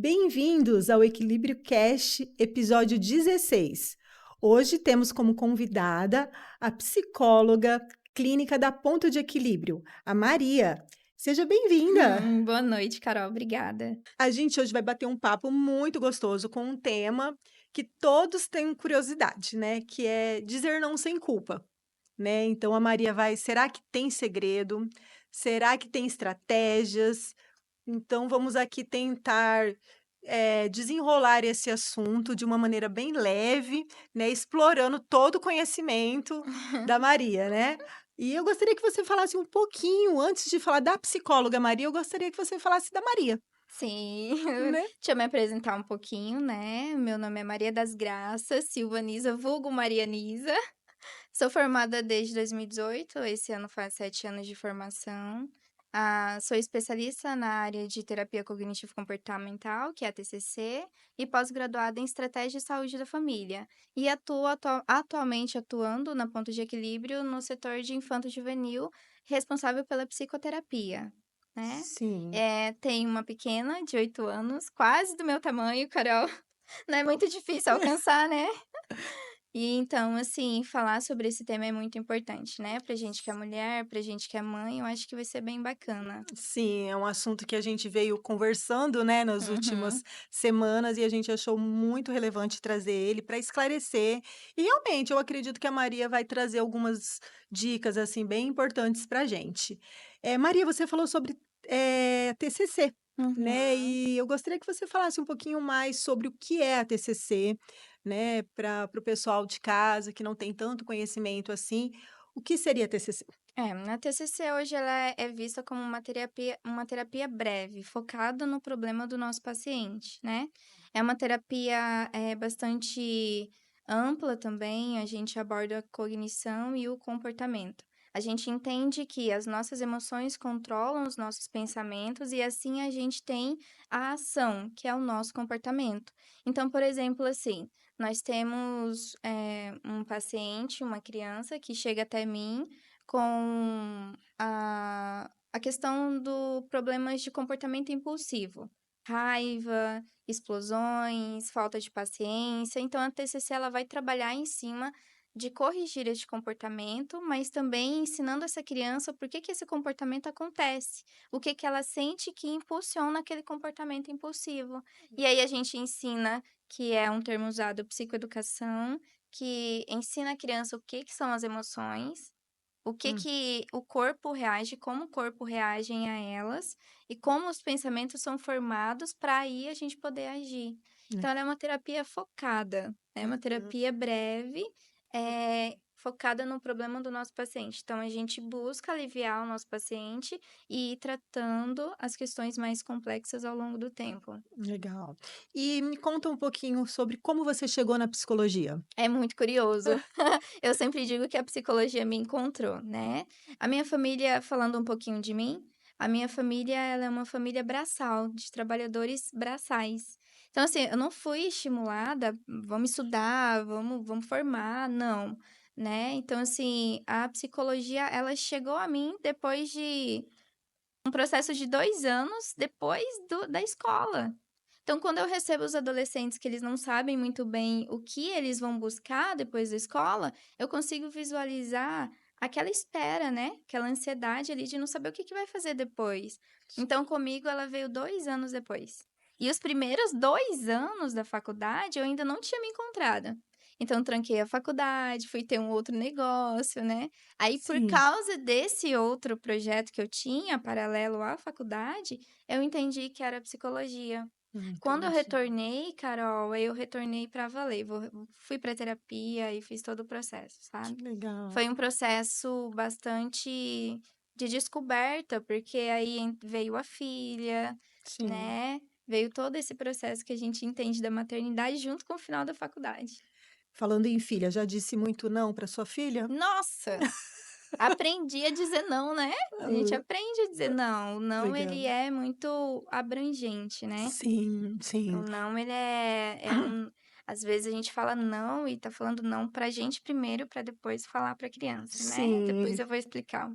Bem-vindos ao Equilíbrio Cast, episódio 16. Hoje temos como convidada a psicóloga clínica da Ponto de Equilíbrio, a Maria. Seja bem-vinda! Boa noite, Carol. Obrigada. A gente hoje vai bater um papo muito gostoso com um tema que todos têm curiosidade, né? Que é dizer não sem culpa, né? Então a Maria vai, será que tem segredo? Será que tem estratégias? Então, vamos aqui tentar desenrolar esse assunto de uma maneira bem leve, né, explorando todo o conhecimento da Maria, né. E eu gostaria que você falasse um pouquinho, antes de falar da psicóloga Maria, eu gostaria que você falasse da Maria, Sim, né. deixa eu me apresentar um pouquinho, né? Meu nome é Maria das Graças Silva Nisa, vulgo Maria Nisa. Sou formada desde 2018, esse ano faz 7 anos de formação. Sou especialista na área de terapia cognitivo-comportamental, que é a TCC, e pós-graduada em estratégia de saúde da família. E atualmente atuando na Ponto de Equilíbrio no setor de infanto-juvenil, responsável pela psicoterapia, né? Sim. Tenho uma pequena de 8 anos, quase do meu tamanho, Carol. Não é muito difícil alcançar, né? E então, assim, falar sobre esse tema é muito importante, né, pra gente que é mulher, pra gente que é mãe, eu acho que vai ser bem bacana. Sim, é um assunto que a gente veio conversando, né, nas últimas Uhum, semanas e a gente achou muito relevante trazer ele para esclarecer. E realmente, eu acredito que a Maria vai trazer algumas dicas assim bem importantes para a gente. Maria, você falou sobre TCC, uhum. né? E eu gostaria que você falasse um pouquinho mais sobre o que é a TCC, né, para o pessoal de casa que não tem tanto conhecimento assim. O que seria a TCC? A TCC hoje ela é vista como uma terapia breve, focada no problema do nosso paciente, né. É uma terapia, bastante ampla também, a gente aborda a cognição e o comportamento. A gente entende que as nossas emoções controlam os nossos pensamentos e assim a gente tem a ação, que é o nosso comportamento. Então, por exemplo, assim, nós temos, um paciente, uma criança que chega até mim com a questão do problemas de comportamento impulsivo, raiva, explosões, falta de paciência. Então a TCC ela vai trabalhar em cima de corrigir este comportamento, mas também ensinando essa criança por que que esse comportamento acontece, o que que ela sente que impulsiona aquele comportamento impulsivo. E aí a gente ensina, que é um termo usado, psicoeducação, que ensina a criança o que que são as emoções, o que Hum, que o corpo reage, como o corpo reage a elas e como os pensamentos são formados para aí a gente poder agir. Então ela é uma terapia focada, é uma uhum. terapia breve, focada no problema do nosso paciente. Então a gente busca aliviar o nosso paciente e ir tratando as questões mais complexas ao longo do tempo. Legal. E me conta um pouquinho sobre como você chegou na psicologia. É muito curioso. Eu sempre digo que a psicologia me encontrou, né. A minha família, falando um pouquinho de mim, a minha família ela é uma família braçal, de trabalhadores braçais. Então, assim, eu não fui estimulada: "Vamos estudar, vamos formar", não, né. Então, assim, a psicologia ela chegou a mim depois de um processo de 2 anos depois da escola. Então, quando eu recebo os adolescentes que eles não sabem muito bem o que eles vão buscar depois da escola, eu consigo visualizar aquela espera, né, aquela ansiedade ali de não saber o que que vai fazer depois. Então, comigo ela veio 2 anos depois. E os primeiros 2 anos da faculdade eu ainda não tinha me encontrado. Então, tranquei a faculdade, fui ter um outro negócio, né. Aí, por Sim. causa desse outro projeto que eu tinha, paralelo à faculdade, eu entendi que era psicologia. Quando eu Entendi. retornei, Carol, aí eu retornei pra valer, fui pra terapia e fiz todo o processo, Que sabe. legal. Foi um processo bastante de descoberta, porque aí veio a filha, Sim. né, veio todo esse processo que a gente entende da maternidade junto com o final da faculdade. Falando em filha, já disse muito não para sua filha? Nossa! Aprendi a dizer não, né. A gente Le aprende a dizer não. O não ele legal. é muito abrangente, né. Sim, O sim. não ele às vezes a gente fala não e tá falando não pra gente primeiro, pra depois falar pra criança, né. Depois Sim. eu vou explicar.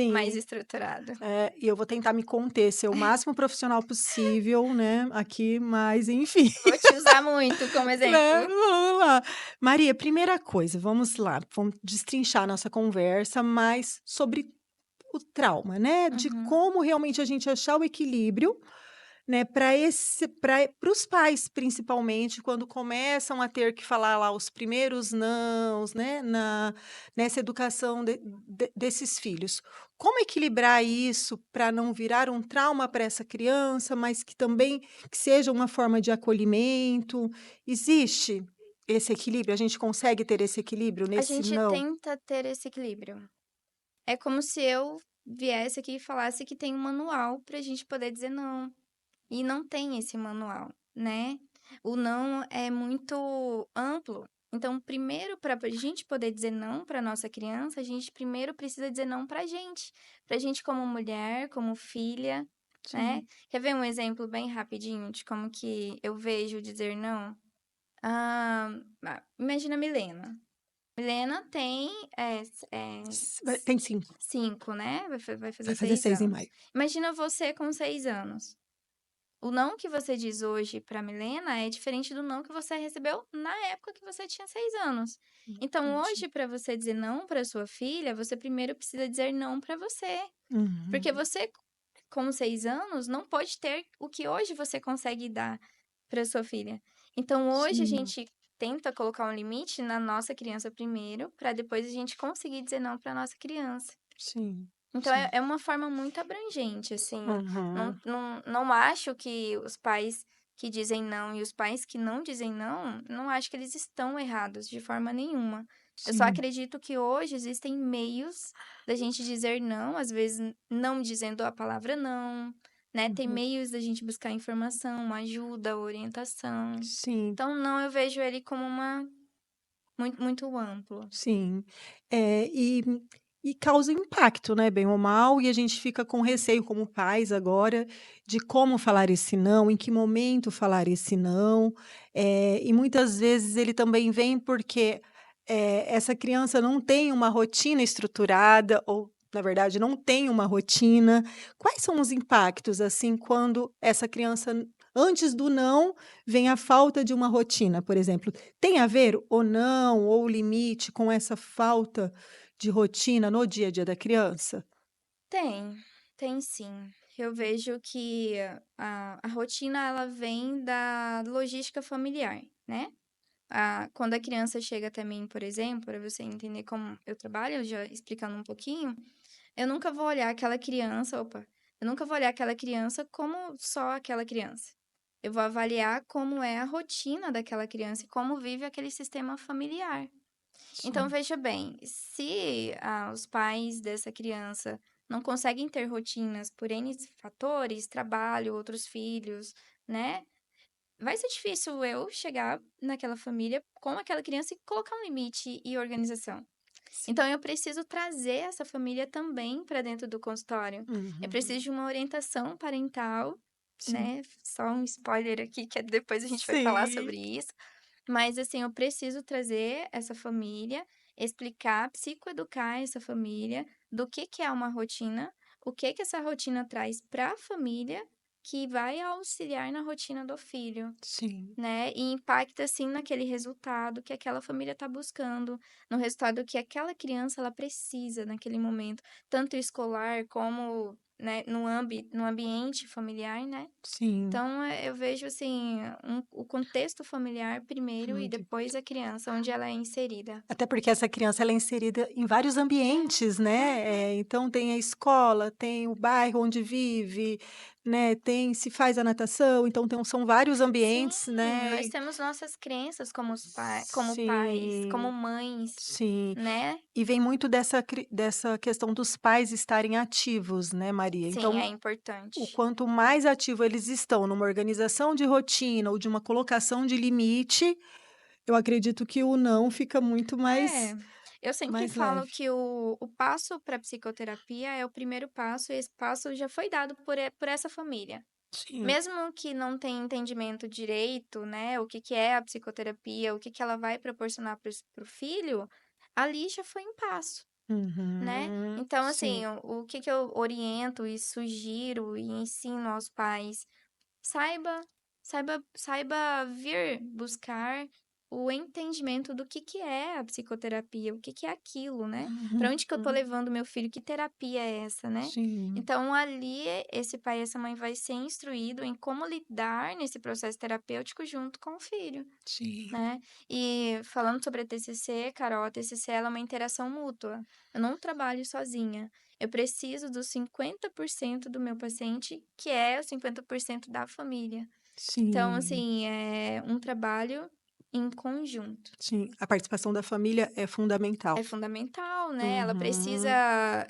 mais Sim. estruturado. E eu vou tentar me conter, ser o máximo profissional possível, né, aqui, mas enfim, Vou te usar muito como né, exemplo. vamos lá. Maria, primeira coisa, vamos lá, vamos destrinchar nossa conversa mais sobre o trauma, né, de Uhum. como realmente a gente achar o equilíbrio, né, para os pais, principalmente, quando começam a ter que falar lá os primeiros nãos, né, nessa educação desses filhos. Como equilibrar isso para não virar um trauma para essa criança, mas que também que seja uma forma de acolhimento? Existe esse equilíbrio? A gente consegue ter esse equilíbrio A nesse gente não? tenta ter esse equilíbrio. É como se eu viesse aqui e falasse que tem um manual pra gente poder dizer não. E não tem esse manual, né? O não é muito amplo. Então, primeiro, para a gente poder dizer não para nossa criança, a gente primeiro precisa dizer não para a gente. Para a gente, como mulher, como filha, né? Sim. Quer ver um exemplo bem rapidinho de como que eu vejo dizer não? Ah, imagina a Milena. Milena tem Tem 5, 5, né? Vai fazer vai fazer 6 6 em anos. maio. Imagina você com 6 anos. O não que você diz hoje para Milena é diferente do não que você recebeu na época que você tinha 6 anos. Então, Entendi. hoje, para você dizer não para sua filha, você primeiro precisa dizer não para você. Porque Uhum. você, com 6 anos, não pode ter o que hoje você consegue dar para sua filha. Então, hoje, a Sim, gente tenta colocar um limite na nossa criança primeiro, para depois a gente conseguir dizer não para nossa criança. sim, Então sim. é uma forma muito abrangente, assim, Uhum. não acho que os pais que dizem não e os pais que não dizem não, não acho que eles estão errados de forma nenhuma. Eu só Sim. acredito que hoje existem meios da gente dizer não, às vezes não dizendo a palavra não, né? Tem Uhum. meios da gente buscar informação, uma ajuda, orientação. Sim, Então não, eu vejo ele como uma muito amplo. sim. E causa impacto, né, bem ou mal, e a gente fica com receio como pais agora, de como falar esse não, em que momento falar esse não, e muitas vezes ele também vem porque, essa criança não tem uma rotina estruturada ou, na verdade, não tem uma rotina. Quais são os impactos, assim, quando essa criança antes do não, vem a falta de uma rotina, por exemplo? Tem a ver ou não, ou o limite com essa falta de rotina no dia a dia da criança? Tem, tem sim. Eu vejo que a rotina ela vem da logística familiar, né? Quando a criança chega até mim, por exemplo, para você entender como eu trabalho, já explicando um pouquinho, eu nunca vou olhar aquela criança, eu nunca vou olhar aquela criança como só aquela criança. Eu vou avaliar como é a rotina daquela criança e como vive aquele sistema familiar. Então, Sim, veja bem, se os pais dessa criança não conseguem ter rotinas por N fatores, trabalho, outros filhos, né? Vai ser difícil eu chegar naquela família com aquela criança e colocar um limite e organização. sim. Então, eu preciso trazer essa família também para dentro do consultório. Eu Uhum. preciso de uma orientação parental, Sim. né? Só um spoiler aqui, que depois a gente vai falar Sim, sobre isso. Mas, assim, eu preciso trazer essa família, explicar, psicoeducar essa família do que é uma rotina, o que essa rotina traz para a família, que vai auxiliar na rotina do filho, sim, né? E impacta, assim, naquele resultado que aquela família está buscando, no resultado que aquela criança ela precisa naquele momento, tanto escolar como, né, no ambiente familiar, né? sim. Então, eu vejo assim, o contexto familiar É primeiro e muito depois a criança, onde ela é inserida. até porque essa criança ela é inserida em vários É. ambientes, né, Uhum. então tem a escola, tem o bairro onde vive, né, tem se faz a natação, então são vários Sim, ambientes, né, nós temos nossas crenças como como pais, como sim, mães, sim. né? E vem muito dessa questão dos pais estarem ativos, né, Maria. Sim, Então, é o importante. quanto mais ativo eles estão numa organização de rotina ou de uma colocação de limite, eu acredito que o não fica muito É, mais eu sempre mais falo leve. que o passo para psicoterapia é o primeiro passo, e esse passo já foi dado por essa família. Sim, Mesmo que não tenha entendimento direito, né, o que que é a psicoterapia, o que que ela vai proporcionar para o filho, ali já foi um passo. né. Uhum. Então, assim, Sim. o que que eu oriento e sugiro e ensino aos pais: saiba saiba vir buscar o entendimento do que é a psicoterapia, o que que é aquilo, né. Para onde que eu tô Uhum. levando meu filho, que terapia é essa, né. Sim, Então ali, esse pai e essa mãe vai ser instruído em como lidar nesse processo terapêutico junto com o filho. sim. Né. E falando sobre a TCC, Carol, a TCC ela é uma interação mútua. Eu não trabalho sozinha. Eu preciso dos 50% do meu paciente, que é o 50% da família. Então, Sim, assim, é um trabalho em conjunto. sim. A participação da família é É fundamental. fundamental, né, ela precisa, Uhum,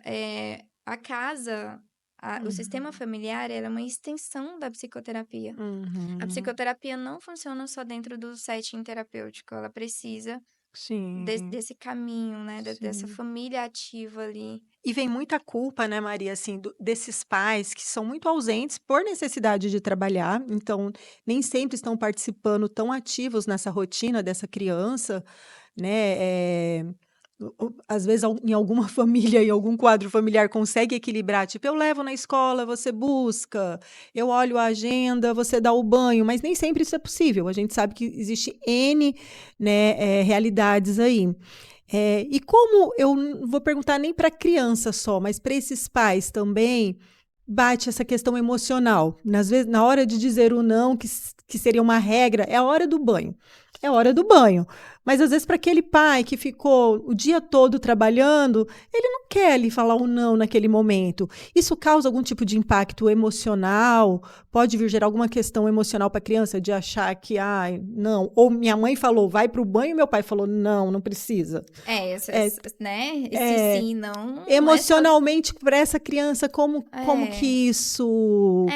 a casa, o sistema uhum, familiar, ela é uma extensão da psicoterapia. A uhum. psicoterapia não funciona só dentro do setting terapêutico, ela precisa Sim, desse caminho, né, dessa sim. família ativa ali. E vem muita culpa, né, Maria, assim, desses pais que são muito ausentes por necessidade de trabalhar, então nem sempre estão participando tão ativos nessa rotina dessa criança, né? Às vezes, em alguma família, em algum quadro familiar, consegue equilibrar, tipo, eu levo na escola, você busca, eu olho a agenda, você dá o banho, mas nem sempre isso é possível. A gente sabe que existe N, né, realidades aí. E como eu não vou perguntar nem para criança só, mas para esses pais também, bate essa questão emocional. Às vezes, na hora de dizer o não, que seria uma regra, é a hora do banho. É a hora do banho. Mas às vezes, para aquele pai que ficou o dia todo trabalhando, ele não quer ali falar o não naquele momento. Isso causa algum tipo de impacto emocional? Pode vir gerar alguma questão emocional para a criança de achar que, ai, não. Ou minha mãe falou, vai para o banho, e meu pai falou, não, não precisa. É, É, né, esse é, sim não é só emocionalmente, para essa criança, como que é, isso.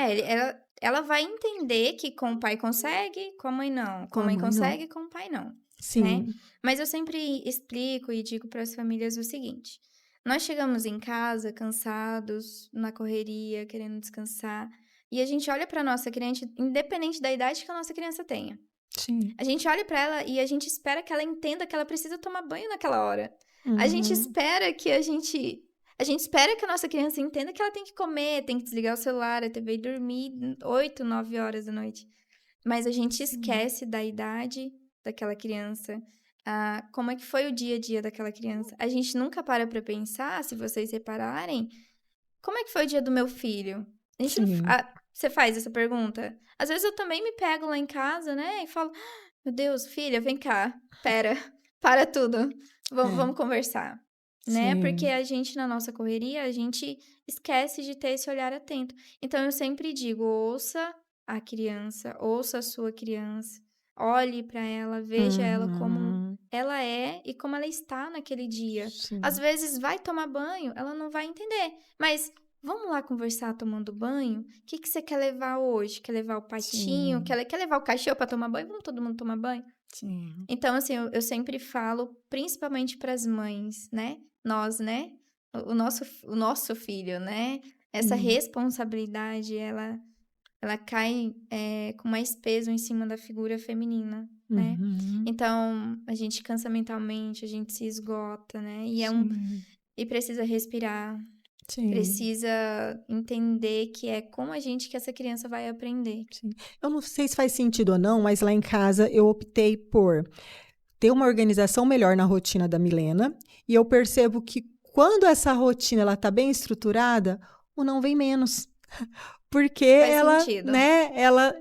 ela vai entender que com o pai consegue, com a mãe não, com Com a a mãe mãe, não. consegue, com o pai não, né. Sim, Mas eu sempre explico e digo para as famílias o seguinte: nós chegamos em casa cansados, na correria, querendo descansar, e a gente olha para nossa criança, independente da idade que a nossa criança tenha. sim. A gente olha pra ela e a gente espera que ela entenda que ela precisa tomar banho naquela hora. A gente Uhum, espera que a gente espera que a nossa criança entenda que ela tem que comer, tem que desligar o celular, a TV e dormir 8, 9 horas da noite. Mas a gente sim. esquece da idade daquela criança, como é que foi o dia a dia daquela criança. A gente nunca para pra pensar, se vocês repararem, como é que foi o dia do meu filho? A gente não Sim, você faz essa pergunta? Às vezes eu também me pego lá em casa, né, e falo: meu Deus, filha, vem cá, espera, para tudo, é, vamos conversar, né, porque sim. a gente na nossa correria, a gente esquece de ter esse olhar atento. Então eu sempre digo: ouça a criança, ouça a sua criança, olhe para ela, veja ela como Uhum, ela é e como ela está naquele dia. Às sim, vezes vai tomar banho, ela não vai entender, mas vamos lá conversar tomando banho? O que que você quer levar hoje? Quer levar o patinho? sim, Quer levar o cachorro para tomar banho? Vamos todo mundo tomar banho? sim. Então, assim, eu sempre falo, principalmente para as mães, né? Nós, né? O nosso filho, né? Essa Sim. responsabilidade, ela cai com mais peso em cima da figura feminina, né? Uhum, Então, a gente cansa mentalmente, a gente se esgota, né? sim, E precisa respirar, sim, precisa entender que é com a gente que essa criança vai aprender. sim. Eu não sei se faz sentido ou não, mas lá em casa eu optei por ter uma organização melhor na rotina da Milena, e eu percebo que quando essa rotina ela tá bem estruturada, o não vem menos. Porque Faz ela, sentido. né,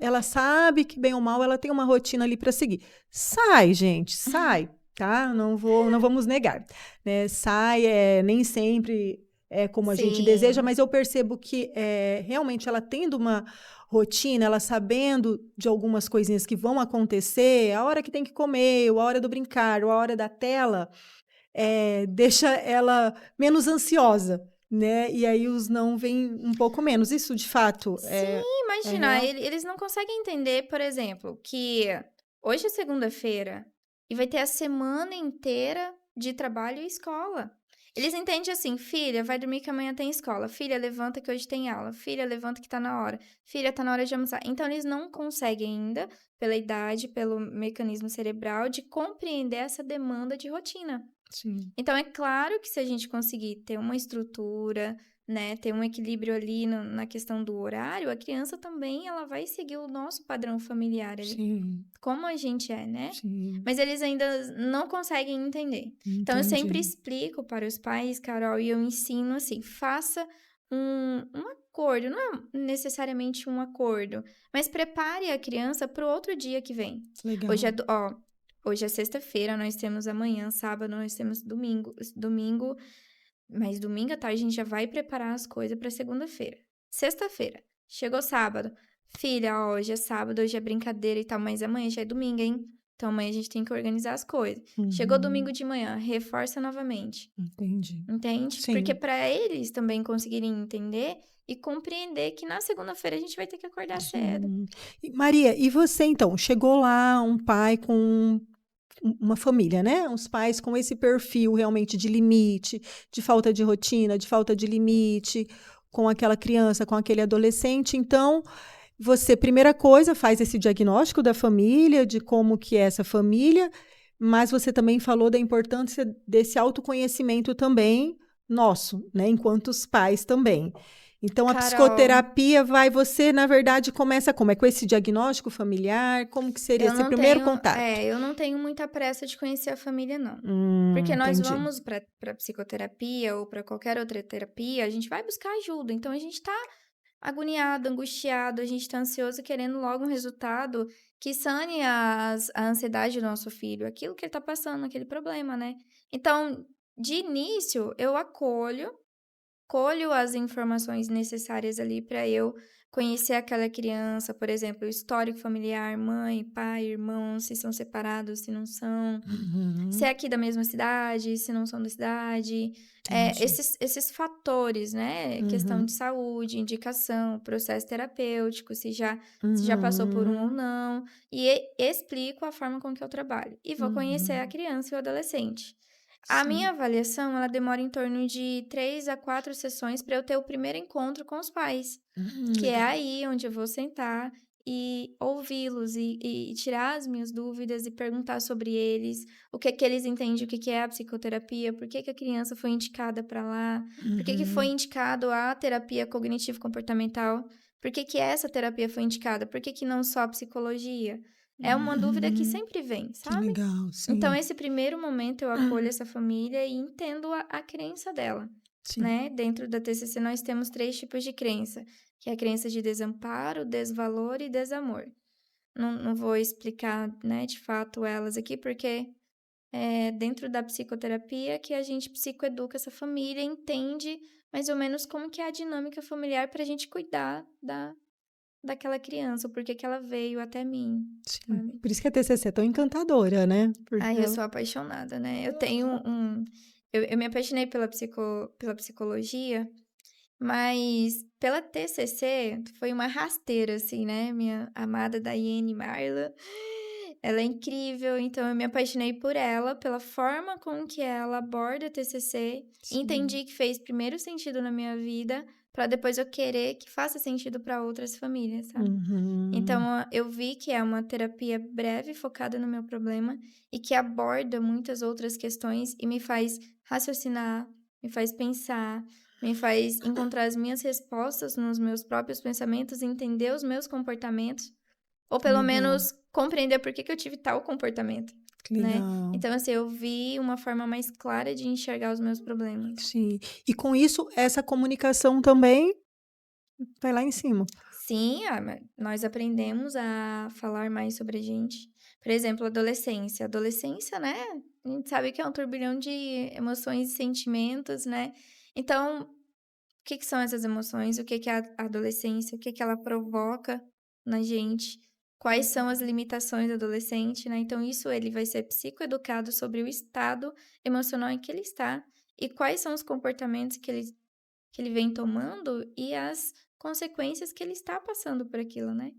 ela sabe que bem ou mal ela tem uma rotina ali para seguir. Sai, gente, sai, tá? Não vamos negar, né? Sai, nem sempre é como a gente deseja, Sim, mas eu percebo que realmente ela tendo uma rotina, ela sabendo de algumas coisinhas que vão acontecer, a hora que tem que comer, ou a hora do brincar, ou a hora da tela, deixa ela menos ansiosa, né? E aí os não vêm um pouco menos. Isso, de fato, sim, é imagina, real? eles não conseguem entender, por exemplo, que hoje é segunda-feira e vai ter a semana inteira de trabalho e escola. Eles entendem assim: filha, vai dormir que amanhã tem escola. Filha, levanta que hoje tem aula. Filha, levanta que tá na hora. Filha, tá na hora de almoçar. Então, eles não conseguem ainda, pela idade, pelo mecanismo cerebral, de compreender essa demanda de rotina. Sim. Então, é claro que se a gente conseguir ter uma estrutura, né, ter um equilíbrio ali na questão do horário, a criança também ela vai seguir o nosso padrão familiar ali, Sim. como a gente é, né? Sim. Mas eles ainda não conseguem entender. Então, eu sempre Entendi. explico para os pais, Carol, e eu ensino assim: faça um acordo, não é necessariamente um acordo, mas prepare a criança para o outro dia que vem. Hoje é, Legal. hoje é sexta-feira, nós temos amanhã, sábado, nós temos domingo, mas domingo à tarde a gente já vai preparar as coisas para segunda-feira. Sexta-feira, chegou sábado. Filha, ó, hoje é sábado, hoje é brincadeira e tal, mas amanhã já é domingo, hein? Então amanhã a gente tem que organizar as coisas. Chegou domingo Uhum. de manhã, reforça novamente. Entendi. Entende? Porque Sim, para eles também conseguirem entender e compreender que na segunda-feira a gente vai ter que acordar cedo. sim. Maria, e você então? Chegou lá um pai com uma família, né? Uns pais com esse perfil realmente de limite, de falta de rotina, de falta de limite, com aquela criança, com aquele adolescente. Então, você, primeira coisa, faz esse diagnóstico da família, de como que é essa família, mas você também falou da importância desse autoconhecimento também nosso, né? Enquanto os pais também. Então, a Carol, psicoterapia vai, você, na verdade, começa como? É com esse diagnóstico familiar? Como que seria esse primeiro contato? eu não tenho muita pressa de conhecer a família, não. Porque nós Entendi. vamos para psicoterapia ou para qualquer outra terapia, a gente vai buscar ajuda. Então a gente tá agoniado, angustiado, a gente tá ansioso, querendo logo um resultado que sane a ansiedade do nosso filho, aquilo que ele tá passando, aquele problema, né? Então, de início, eu colho as informações necessárias ali para eu conhecer aquela criança, por exemplo, o histórico familiar, mãe, pai, irmãos, se são separados, se não são, se é Uhum, aqui da mesma cidade, se não são da cidade, entendi. esses fatores, né? Questão de Uhum, saúde, indicação, processo terapêutico, se já passou por um ou uhum, não, explico a forma com que eu trabalho. E vou conhecer a uhum. criança e o adolescente. A minha Sim. avaliação, ela demora em torno de 3 a 4 sessões para eu ter o primeiro encontro com os pais, que é Legal. aí onde eu vou sentar e ouvi-los e tirar as minhas dúvidas e perguntar sobre eles, o que é que eles entendem, o que que é a psicoterapia, por que que a criança foi indicada para lá, por que que foi Uhum, indicado a terapia cognitivo-comportamental, por que que essa terapia foi indicada, por que que não só a psicologia? É uma dúvida que uhum. sempre vem, Que sabe? legal, Então, sim. esse primeiro momento eu acolho essa família e entendo a crença dela, Sim. né? Dentro da TCC nós temos 3 tipos de crença, que é a crença de desamparo, desvalor e desamor. Não vou explicar, né, de fato elas aqui, porque é dentro da psicoterapia que a gente psicoeduca essa família, entende mais ou menos como que é a dinâmica familiar para a gente cuidar daquela criança, o porquê que ela veio até mim, Sim. sabe? Por isso que a TCC é tão encantadora, né? Porque Ai, eu ela sou apaixonada, né. Eu tenho eu me apaixonei pela psicologia, mas pela TCC foi uma rasteira, assim, né, minha amada Daiane Marla, ela é incrível, então eu me apaixonei por ela, pela forma com que ela aborda a TCC, sim. entendi que fez primeiro sentido na minha vida, para depois eu querer que faça sentido para outras famílias, sabe. Então, Uhum. eu vi que é uma terapia breve, focada no meu problema e que aborda muitas outras questões e me faz raciocinar, me faz pensar, me faz encontrar as minhas respostas nos meus próprios pensamentos, entender os meus comportamentos, ou Que pelo legal, menos compreender por que que eu tive tal comportamento, que né? legal. Então, assim, eu vi uma forma mais clara de enxergar os meus problemas. Sim. E com isso, essa comunicação também vai lá em cima. Sim, nós aprendemos a falar mais sobre a gente. Por exemplo, adolescência. Adolescência, né? A gente sabe que é um turbilhão de emoções e sentimentos, né? Então, o que que são essas emoções? O que que é a adolescência? O que que ela provoca na gente? Quais são as limitações do adolescente, né? Então, isso ele vai ser psicoeducado sobre o estado emocional em que ele está e quais são os comportamentos que ele vem tomando e as consequências que ele está passando por aquilo, né.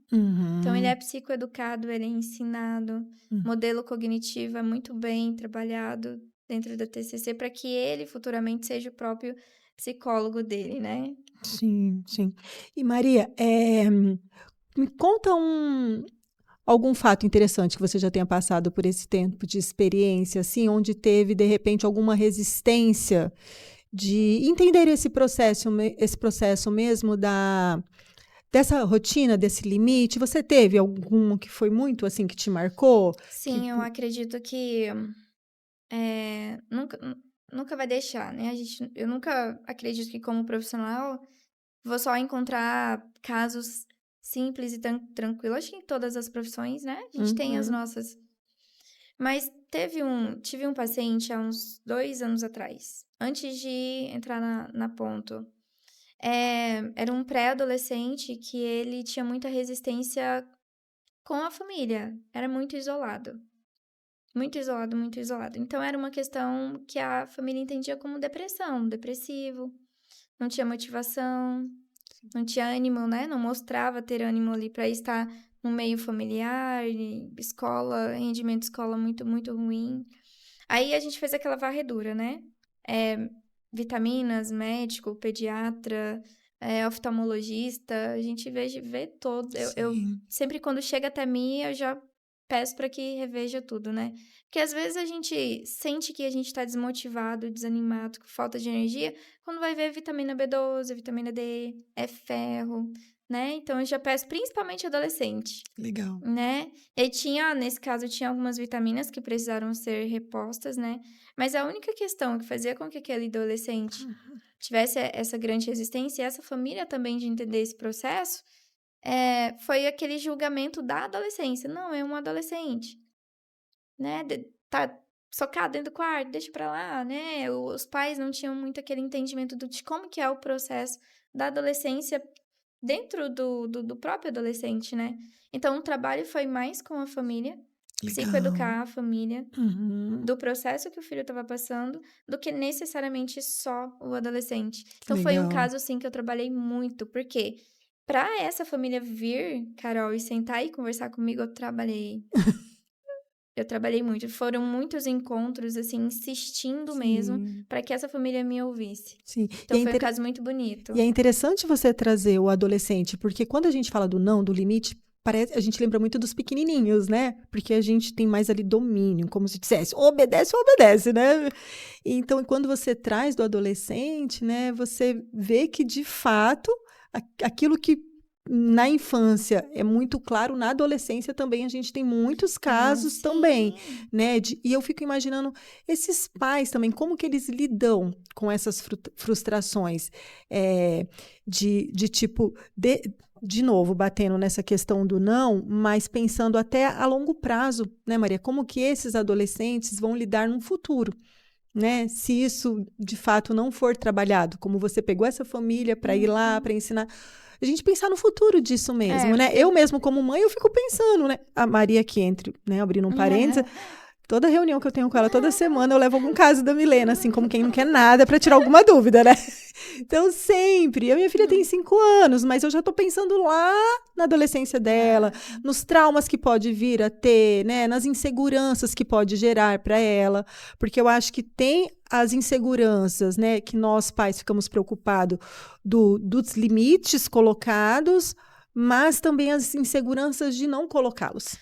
Então ele é Uhum. psicoeducado, ele é ensinado, Hum. modelo cognitivo é muito bem trabalhado dentro da TCC para que ele futuramente seja o próprio psicólogo dele, né. Sim, sim. E Maria, me conta algum fato interessante que você já tenha passado por esse tempo de experiência, assim, onde teve, de repente, alguma resistência de entender esse processo mesmo dessa rotina, desse limite? Você teve algum que foi muito, assim, que te marcou? Sim, eu acredito que nunca, nunca vai deixar, né? Eu nunca acredito que, como profissional, vou só encontrar casos simples e tranquilos. Acho que em todas as profissões, né? A gente tem as Uhum. nossas. Mas tive um paciente há uns 2 anos atrás, antes de entrar na Ponto. Era um pré-adolescente que ele tinha muita resistência com a família. Era muito isolado. Muito isolado, muito isolado. Então, era uma questão que a família entendia como depressão, depressivo, não tinha motivação, não tinha ânimo, né? Não mostrava ter ânimo ali para estar no meio familiar, escola, rendimento de escola muito, muito ruim. Aí a gente fez aquela varredura, né? É, vitaminas, médico, pediatra, oftalmologista, a gente vê todo. Eu Sim. sempre, quando chega até mim, eu já peço para que reveja tudo, né? Porque às vezes a gente sente que a gente tá desmotivado, desanimado, com falta de energia, quando vai ver vitamina B12, vitamina D, é ferro, né? Então eu já peço principalmente adolescente, Legal. né? E nesse caso, tinha algumas vitaminas que precisaram ser repostas, né? Mas a única questão que fazia com que aquele adolescente tivesse essa grande resistência, e essa família também de entender esse processo, foi aquele julgamento da adolescência. Não, é um adolescente, né? Tá socado dentro do quarto, deixa pra lá, né? Os pais não tinham muito aquele entendimento de como que é o processo da adolescência dentro do próprio adolescente, né? Então, o trabalho foi mais com a família, Legal. psicoeducar a família, Uhum. do processo que o filho estava passando, do que necessariamente só o adolescente. Então, foi um Legal. caso, assim, que eu trabalhei muito, porque para essa família vir, Carol, e sentar e conversar comigo, eu trabalhei. Eu trabalhei muito. Foram muitos encontros, assim, insistindo mesmo Sim, para que essa família me ouvisse. sim. Então, foi um caso muito E bonito. é interessante você trazer o adolescente, porque quando a gente fala do não, do limite, a gente lembra muito dos pequenininhos, né? Porque a gente tem mais ali domínio, como se dissesse, obedece, obedece, né? Então, quando você traz do adolescente, né, você vê que, de fato, aquilo que na infância é muito claro, na adolescência também a gente tem muitos Ah, casos também, sim. né? E eu fico imaginando esses pais também, como que eles lidam com essas frustrações, de tipo, de novo, batendo nessa questão do não, mas pensando até a longo prazo, né, Maria? Como que esses adolescentes vão lidar no futuro? Né? Se isso de fato não for trabalhado, como você pegou essa família para ir lá, Uhum. para ensinar, a gente pensar no futuro disso mesmo, né? Porque Eu mesmo como mãe, eu fico pensando, né? A Maria aqui entre, né, abrindo um parênteses, toda reunião que eu tenho com ela toda semana, eu levo algum caso da Milena, assim, como quem não quer nada, para tirar alguma dúvida, né? Então, sempre. A minha filha tem 5 anos, mas eu já estou pensando lá na adolescência dela, Ah, nos traumas que pode vir a ter, né? Nas inseguranças que pode gerar para ela. Porque eu acho que tem as inseguranças, né? Que nós, pais, ficamos preocupados dos limites colocados, mas também as inseguranças de não colocá-los.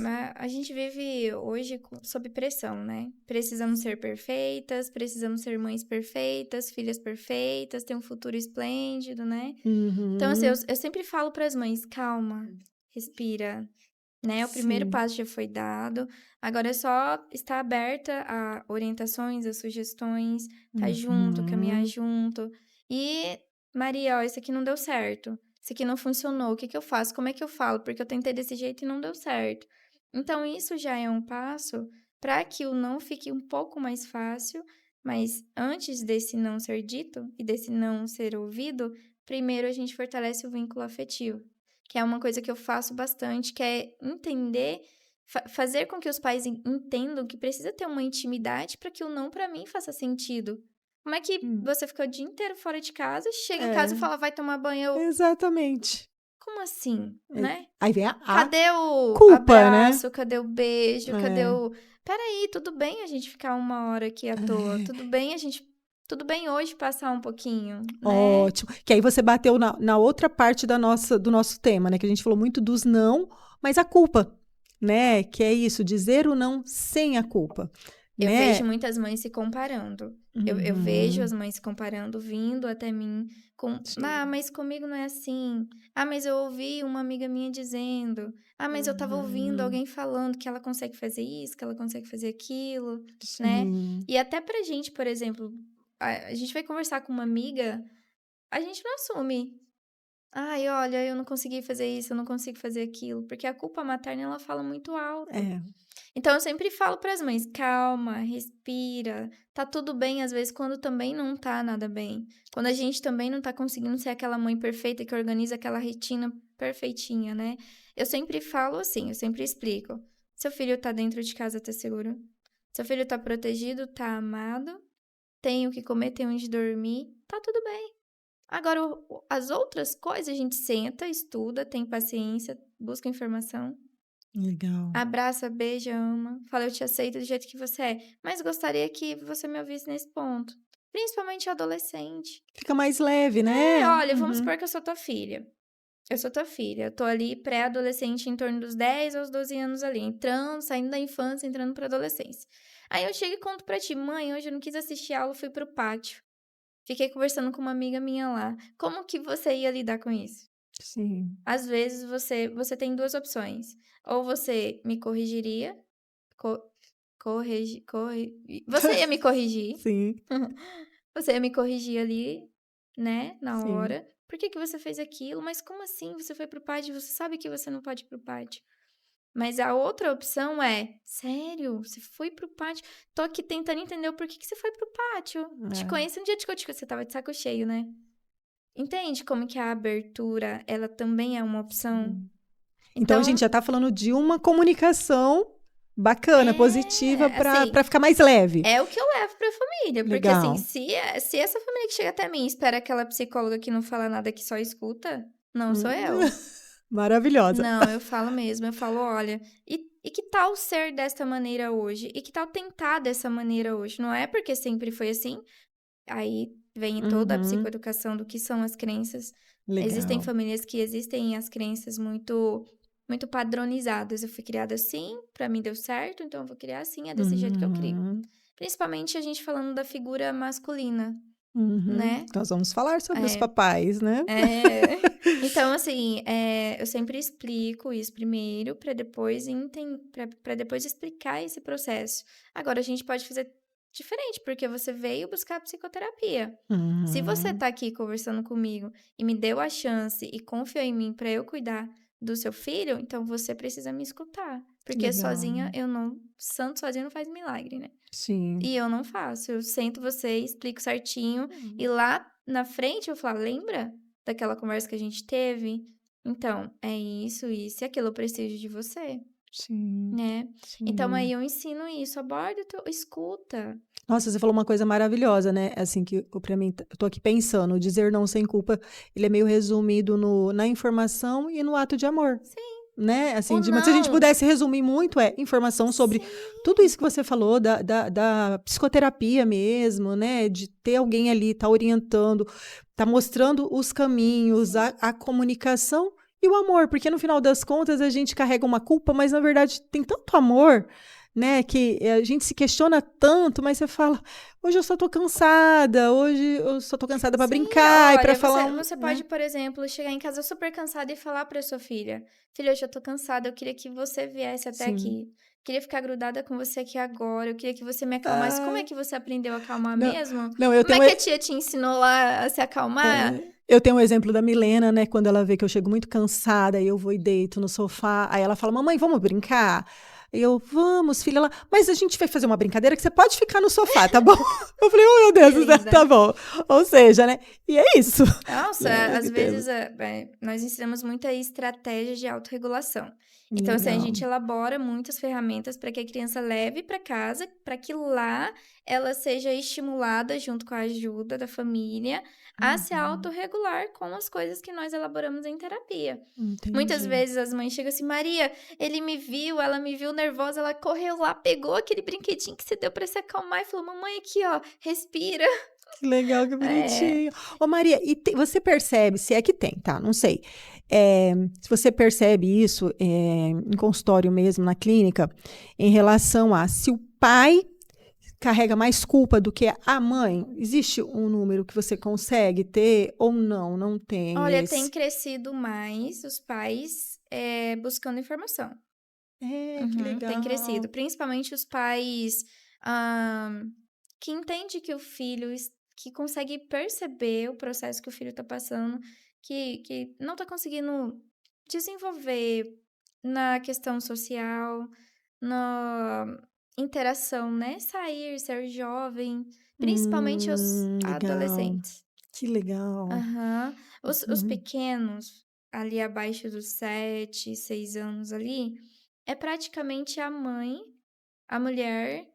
mas a gente vive hoje sob pressão, né? Precisamos ser perfeitas, precisamos ser mães perfeitas, filhas perfeitas, ter um futuro esplêndido, né? Então, assim, eu, Uhum. eu sempre falo para as mães, calma, respira, né? O primeiro Sim. passo já foi dado, agora é só estar aberta a orientações, a sugestões, estar junto, caminhar Uhum. junto. E, Maria, ó, isso aqui não deu certo. Isso aqui não funcionou. O que que eu faço? Como é que eu falo? Porque eu tentei desse jeito e não deu certo. Então, isso já é um passo para que o não fique um pouco mais fácil, mas antes desse não ser dito e desse não ser ouvido, primeiro a gente fortalece o vínculo afetivo, que é uma coisa que eu faço bastante, que é entender, fazer com que os pais entendam que precisa ter uma intimidade para que o não para mim faça sentido. Como é que Hum. você fica o dia inteiro fora de casa, chega em casa e É, fala, vai tomar banho? exatamente. Como assim, É, né? aí vem a Cadê o culpa, né? abraço? Cadê o beijo? Cadê É, o... Peraí, tudo bem a gente ficar 1 hora aqui à toa. é, Tudo bem hoje passar um pouquinho, né? ótimo. Que aí você bateu na outra parte do nosso tema, né? Que a gente falou muito dos não, mas a culpa, né? Que é isso, dizer o não sem a culpa, Eu né? vejo muitas mães se comparando. Eu vejo as mães se comparando, vindo até mim com... Ah, Sim. mas comigo não é assim. Ah, mas eu ouvi uma amiga minha dizendo. Ah, mas eu tava ouvindo Uhum. alguém falando que ela consegue fazer isso, que ela consegue fazer aquilo, né? Sim. E até pra gente, por exemplo, a gente vai conversar com uma amiga, a gente não assume. Ai, olha, eu não consegui fazer isso, eu não consigo fazer aquilo. Porque a culpa materna, ela fala muito alto. É. Então, eu sempre falo para as mães, calma, respira, tá tudo bem, às vezes, quando também não tá nada bem. Quando a gente também não tá conseguindo ser aquela mãe perfeita que organiza aquela rotina perfeitinha, né? Eu sempre falo assim, eu sempre explico. Seu filho tá dentro de casa, tá seguro? Seu filho tá protegido, tá amado? Tem o que comer, tem onde dormir, tá tudo bem. Agora, as outras coisas, a gente senta, estuda, tem paciência, busca informação. Legal. Abraça, beija, ama. Fala, eu te aceito do jeito que você é. Mas gostaria que você me ouvisse nesse ponto. Principalmente adolescente. Fica mais leve, né? Olha, vamos Uhum. supor que eu sou tua filha. Eu sou tua filha. Eu tô ali pré-adolescente em torno dos 10 aos 12 anos ali. Entrando, saindo da infância, entrando pra adolescência. Aí eu chego e conto pra ti. Mãe, hoje eu não quis assistir aula, fui pro pátio. Fiquei conversando com uma amiga minha lá. Como que você ia lidar com isso? Sim. Às vezes você tem duas opções. Ou você me corrigiria, co você ia me corrigir, Sim, você ia me corrigir ali, né, na sim. hora. "Por que que você fez aquilo? Mas como assim? Você foi pro pátio, você sabe que você não pode ir para o pátio". Mas a outra opção é: "Sério? Você foi pro pátio? Tô aqui tentando entender o porquê que você foi pro pátio. Te É, conheço um dia te você estava de saco cheio, né". Entende como que a abertura, ela também é uma opção? sim. Então a gente Então já tá falando de uma comunicação bacana, positiva assim, para ficar mais leve. é o que eu levo pra família, porque assim, Legal. se essa família que chega até mim espera aquela psicóloga que não fala nada, que só escuta, não sou Hum. eu. Maravilhosa. Não, eu falo mesmo, eu falo: "Olha, e que tal ser desta maneira hoje? E que tal tentar dessa maneira hoje? Não é porque sempre foi assim". Aí vem toda a Uhum. psicoeducação do que são as crenças. Existem Legal. famílias que existem as crenças muito padronizadas. Eu fui criada assim, pra mim deu certo, então eu vou criar assim, é desse jeito que eu crio. Uhum. Principalmente a gente falando da figura masculina, Uhum. né. Nós vamos falar sobre os É, papais, né? é. Então assim, eu sempre explico isso primeiro pra depois explicar esse processo. Agora a gente pode fazer diferente, porque você veio buscar psicoterapia. Se você Uhum. tá aqui conversando comigo e me deu a chance e confiou em mim pra eu cuidar do seu filho, então você precisa me escutar, porque sozinha Legal. eu não santo sozinho não faz milagre, né. Sim. E eu não faço, eu sento você, explico certinho, e Hum. lá na frente eu falo: "Lembra daquela conversa que a gente teve? Então, é isso, isso e aquilo, eu preciso de você", Sim, né. Então sim. aí eu ensino isso, aborda o teu escuta. Nossa, você falou uma coisa maravilhosa, né, assim, que para mim eu tô aqui pensando, o dizer não sem culpa, ele é meio resumido no na informação e no ato de amor, Sim, né, o assim, de mas se a gente não pudesse resumir muito, é informação sobre tudo sim, isso que você falou da psicoterapia mesmo, né, de ter alguém ali, tá orientando, tá mostrando os caminhos, sim. a comunicação e o amor, porque no final das contas a gente carrega uma culpa, mas na verdade tem tanto amor, né, que a gente se questiona tanto, mas você fala: "Hoje eu só tô cansada, hoje eu só tô cansada para Sim, brincar e para olha, falar você né". pode, por exemplo, chegar em casa super cansada e falar para sua filha: "Filha, hoje eu tô cansada, eu queria que você viesse até Sim. aqui. Queria ficar grudada com você aqui agora, eu queria que você me acalmasse". Como é Ah, que você aprendeu a acalmar não, mesmo? não, eu Como tenho é um que a tia te ensinou lá a se acalmar? eu tenho um exemplo da Milena, né, quando ela vê que eu chego muito cansada, aí eu vou e deito no sofá, aí ela fala: "Mamãe, vamos brincar?" Eu: "Vamos, filha", ela: "Mas a gente vai fazer uma brincadeira que você pode ficar no sofá, tá bom?" Eu falei: "Oh, meu Que Deus do céu, tá linda. bom". Ou seja, né, e é isso, Nossa, né, às que temos. vezes, nós ensinamos muita estratégia de autorregulação. Então, assim, a Legal. gente elabora muitas ferramentas para que a criança leve para casa, para que lá ela seja estimulada, junto com a ajuda da família, a se Uhum, autorregular com as coisas que nós elaboramos em terapia. Muitas entendi. vezes as mães chegam assim: Maria, ele me viu, ela me viu nervosa, ela correu lá, pegou aquele brinquedinho que você deu para se acalmar e falou: Mamãe, aqui, ó, respira. Que legal, que É, bonitinho. Ô Maria, e você percebe, se é que tem, tá, não sei, Se você percebe isso em consultório mesmo, na clínica, em relação a se o pai carrega mais culpa do que a mãe, existe um número que você consegue ter ou não? Não tem Olha, tem esse? crescido mais os pais buscando informação. Que Uhum, tem legal. crescido. Principalmente os pais que entendem que o filho, que consegue perceber o processo que o filho está passando, que não está conseguindo desenvolver na questão social, na interação, né? Sair, ser jovem, principalmente os Legal. adolescentes. Que legal. Aham. Os Uhum. pequenos, ali abaixo dos 7, 6 anos ali, é praticamente a mãe, a mulher,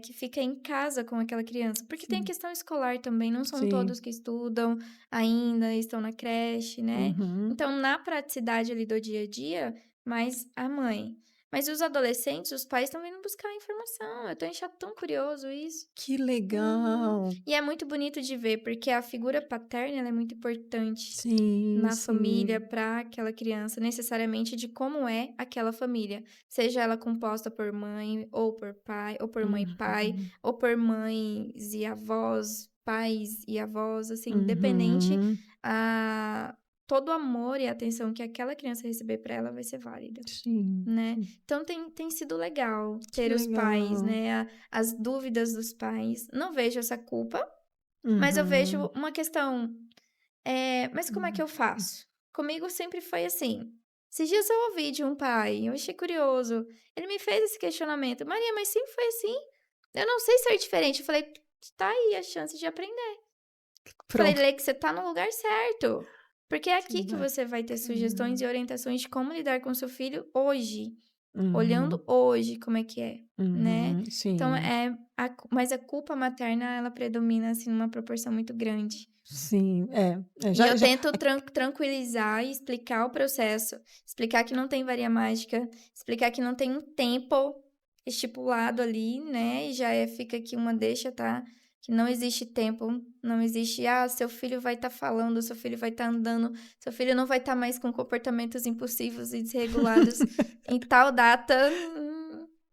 que fica em casa com aquela criança. Porque tem a Sim, questão escolar também, não são sim. todos que estudam ainda, estão na creche, né. Uhum. Então, na praticidade ali do dia a dia, mais a mãe. Mas os adolescentes, os pais estão vindo buscar informação, eu tô achando tão curioso isso. Que Uhum. legal. E é muito bonito de ver, porque a figura paterna ela é muito importante Sim, na família sim. para aquela criança, necessariamente de como é aquela família. Seja ela composta por mãe, ou por pai, ou por mãe e pai, Uhum. ou por mães e avós, pais e avós, assim, independente, Uhum. a todo o amor e atenção que aquela criança receber para ela vai ser válida. Sim, Né? sim. Então tem sido legal Que ter os pais, legal. né? As dúvidas dos pais. Não vejo essa culpa, mas eu vejo Uhum. uma questão. Mas como é que eu faço? Comigo sempre foi assim. Esses dias eu ouvi de um pai, eu achei curioso. Ele me fez esse questionamento. Maria, mas sempre foi assim? Eu não sei ser diferente. Eu falei, tá aí a chance de aprender. Falei, Pronto. Lê, que você tá no lugar certo. Porque é Que aqui que você vai ter sugestões bacana. e orientações de como lidar com seu filho hoje. Uhum. Olhando hoje como é que é, né. Uhum. Então Sim, mas a culpa materna ela predomina, assim, numa proporção muito grande. sim. E Já eu já tento tranquilizar e explicar o processo, explicar que não tem varia mágica, explicar que não tem um tempo estipulado ali, né, e já fica aqui uma deixa, tá, que não existe tempo, não existe: "Ah, seu filho vai estar falando, seu filho vai estar andando, seu filho não vai estar mais com comportamentos impulsivos e desregulados em tal data",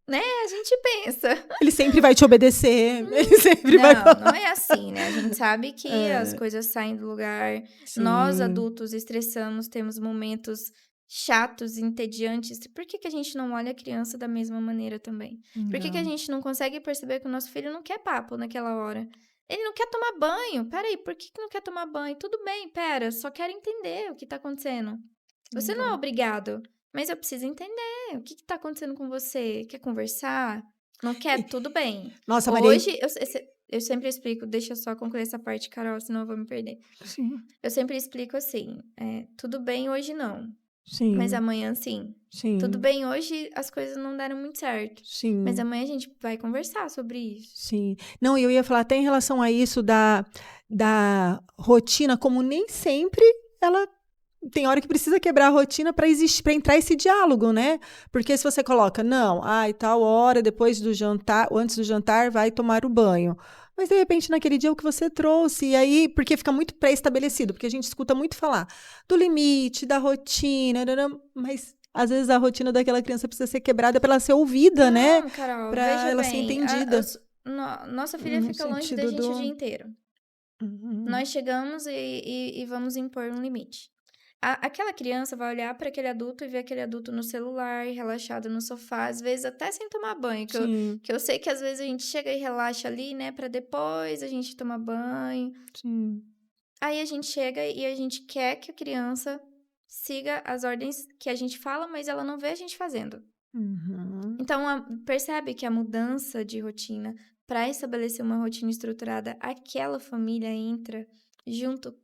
né, a gente pensa. ele sempre vai te obedecer, ele sempre vai Não, não falar. é assim, né, a gente sabe que as É, coisas saem do lugar, nós sim. adultos estressamos, temos momentos chatos, entediantes, por que que a gente não olha a criança da mesma maneira também? Por que que a Não. gente não consegue perceber que o nosso filho não quer papo naquela hora? Ele não quer tomar banho, espera aí, por que que não quer tomar banho? Tudo bem, espera, só quero entender o que tá acontecendo. Você não é Legal. obrigado, mas eu preciso entender o que que tá acontecendo com você, quer conversar? Não quer? Tudo bem. Nossa, Maria. Hoje, eu sempre explico, deixa eu só concluir essa parte, Carol, senão eu vou me perder. Sim, Eu sempre explico assim: tudo bem hoje não, mas sim, amanhã sim. Tudo sim, bem hoje as coisas não deram muito certo, mas sim, amanhã a gente vai conversar sobre isso. sim. Não, eu ia falar até em relação a isso da rotina, como nem sempre ela tem hora que precisa quebrar a rotina para existir, para entrar esse diálogo, né? Porque se você coloca, não, ai, tal hora, depois do jantar, ou antes do jantar, vai tomar o banho. Mas de repente naquele dia é o que você trouxe, e aí, porque fica muito pré-estabelecido, porque a gente escuta muito falar do limite, da rotina, mas às vezes a rotina daquela criança precisa ser quebrada para ela ser ouvida, né? Não, Carol, Para veja ela ser bem, entendida. nossa filha No fica longe da sentido gente o dia do. inteiro. Uhum. Nós chegamos e vamos impor um limite. Aquela criança vai olhar para aquele adulto e ver aquele adulto no celular, relaxado no sofá, às vezes até sem tomar banho, Sim, que eu sei que às vezes a gente chega e relaxa ali, né, para depois a gente tomar banho. sim. Aí a gente chega e a gente quer que a criança siga as ordens que a gente fala, mas ela não vê a gente fazendo. Uhum. Então, percebe que a mudança de rotina para estabelecer uma rotina estruturada, aquela família entra junto.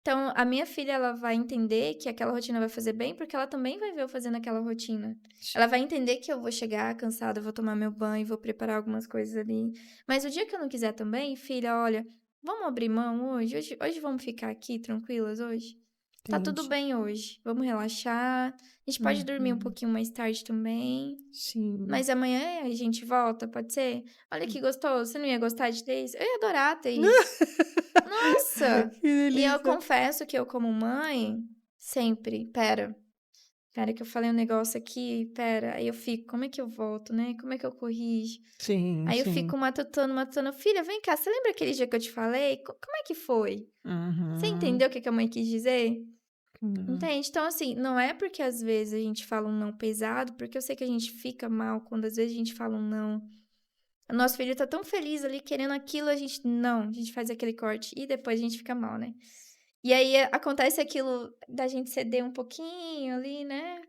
Então, a minha filha, ela vai entender que aquela rotina vai fazer bem, porque ela também vai ver eu fazendo aquela rotina. Ela vai entender que eu vou chegar cansada, eu vou tomar meu banho, vou preparar algumas coisas ali. Mas o dia que eu não quiser também, filha, olha, vamos abrir mão hoje? Hoje vamos ficar aqui tranquilas hoje? Tá tudo entendi. bem hoje, vamos relaxar. A gente pode dormir um Uhum. pouquinho mais tarde também, Sim. mas amanhã a gente volta, pode ser? Olha que gostoso, você não ia gostar de ter isso? Eu ia adorar ter isso. Nossa! Que E eu delícia. confesso que eu, como mãe, sempre, pera que eu falei um negócio aqui, pera, aí eu fico, como é que eu volto, né? Como é que eu corrijo? Sim, Aí eu sim. fico matutando, filha, vem cá, você lembra aquele dia que eu te falei? Como é que foi? Você Uhum. entendeu o que que a mãe quis dizer? Hum. Entende? Então, assim, não é porque às vezes a gente fala um não pesado, porque eu sei que a gente fica mal quando às vezes a gente fala um não. O nosso filho tá tão feliz ali querendo aquilo, a gente faz aquele corte e depois a gente fica mal, né? E aí acontece aquilo da gente ceder um pouquinho ali, né?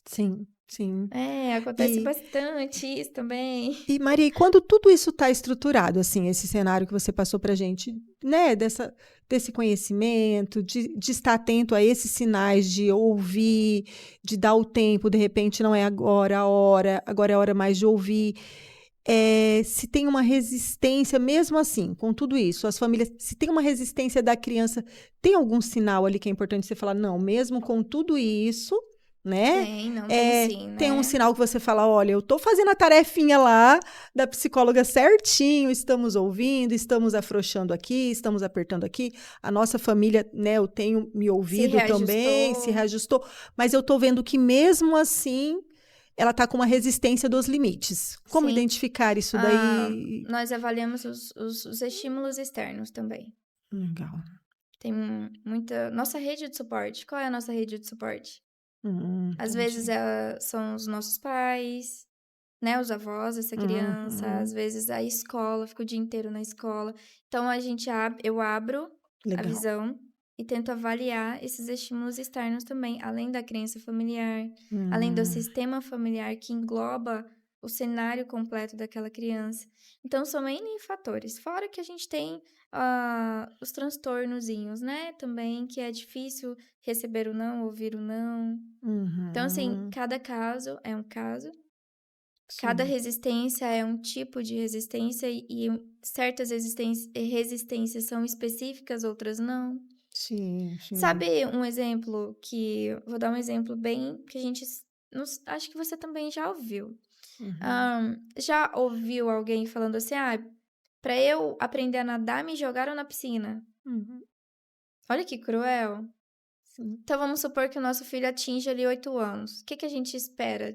Sim, sim. É, acontece E bastante isso também. Maria, e quando tudo isso está estruturado, assim, esse cenário que você passou pra gente, né, desse conhecimento, de estar atento a esses sinais, de ouvir, de dar o tempo, de repente não é agora a hora, agora é a hora mais de ouvir. Se tem uma resistência, mesmo assim, com tudo isso, as famílias, se tem uma resistência da criança, tem algum sinal ali que é importante você falar, não, mesmo com tudo isso, né? Tem, não tem sim, Tem um né? sinal que você fala, olha, eu estou fazendo a tarefinha lá da psicóloga certinho, estamos ouvindo, estamos afrouxando aqui, estamos apertando aqui, a nossa família, né, eu tenho me Se ouvido também, se reajustou. reajustou, mas eu estou vendo que mesmo assim ela está com uma resistência dos limites. Como Sim. identificar isso Ah, daí? nós avaliamos os estímulos externos também. Legal. Tem muita. Nossa rede de suporte. Qual é a nossa rede de suporte? Às vezes Entendi. são os nossos pais, né? Os avós dessa criança. Às Uhum. vezes a escola, fica o dia inteiro na escola. Então eu abro a Legal. visão e tento avaliar esses estímulos externos também, além da crença familiar, além do Hum, sistema familiar que engloba o cenário completo daquela criança. Então, são N fatores. Fora que a gente tem os transtornozinhos, né? Também, que é difícil receber o não, ouvir o não. Então, assim, uhum. cada caso é um caso, cada Sim, resistência é um tipo de resistência e certas resistências são específicas, outras não. sim, sim. Sabe um exemplo que vou dar um exemplo bem que a gente acho que você também já ouviu. Uhum. Já ouviu alguém falando assim: "Ah, para eu aprender a nadar, me jogaram na piscina". Uhum. Olha que cruel. Sim, Então vamos supor que o nosso filho atinge ali 8 anos. O que que a gente espera?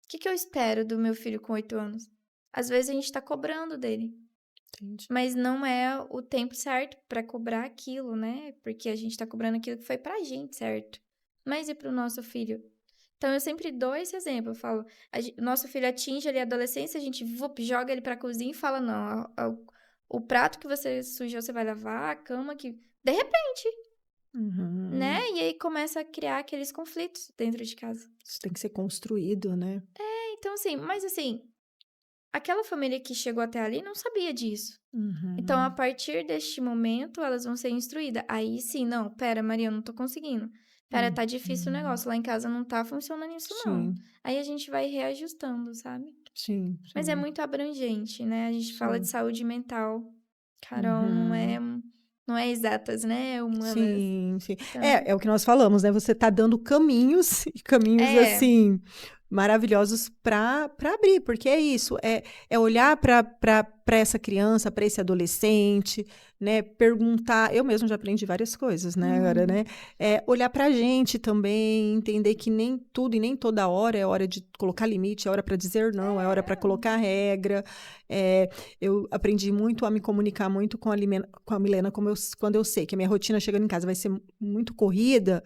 O que que eu espero do meu filho com 8 anos? Às vezes a gente tá cobrando dele, entendi. mas não é o tempo certo para cobrar aquilo, né? Porque a gente tá cobrando aquilo que foi pra gente, certo? Mas e para o nosso filho? Então eu sempre dou esse exemplo, eu falo, nosso filho atinge ali a adolescência, a gente joga ele pra cozinha e fala, não, o prato que você sujou você vai lavar, a cama que... De repente, né? Uhum. E aí começa a criar aqueles conflitos dentro de casa. Isso tem que ser construído, né? Então assim, mas assim, aquela família que chegou até ali não sabia disso. Então, a Uhum. partir deste momento, elas vão ser instruídas. Aí sim, não, pera, Maria, eu não tô conseguindo. Pera, tá difícil o Uhum. negócio. Lá em casa não tá funcionando isso, não. Sim, Aí a gente vai reajustando, sabe? sim, Mas é sim, muito abrangente, né? A gente fala de sim. saúde mental. Carol, Uhum. não é exatas, né? É humanas. Sim, sim. Então, É o que nós falamos, né? Você está dando caminhos, e caminhos é, assim, maravilhosos para abrir, porque é isso, é olhar para essa criança, para esse adolescente, né? Perguntar. Eu mesmo já aprendi várias coisas, né? Agora, né? Olhar para a gente também, entender que nem tudo e nem toda hora é hora de colocar limite, é hora para dizer não, é hora para colocar regra. É, eu aprendi muito a me comunicar muito com a Milena, quando eu sei que a minha rotina chegando em casa vai ser muito corrida,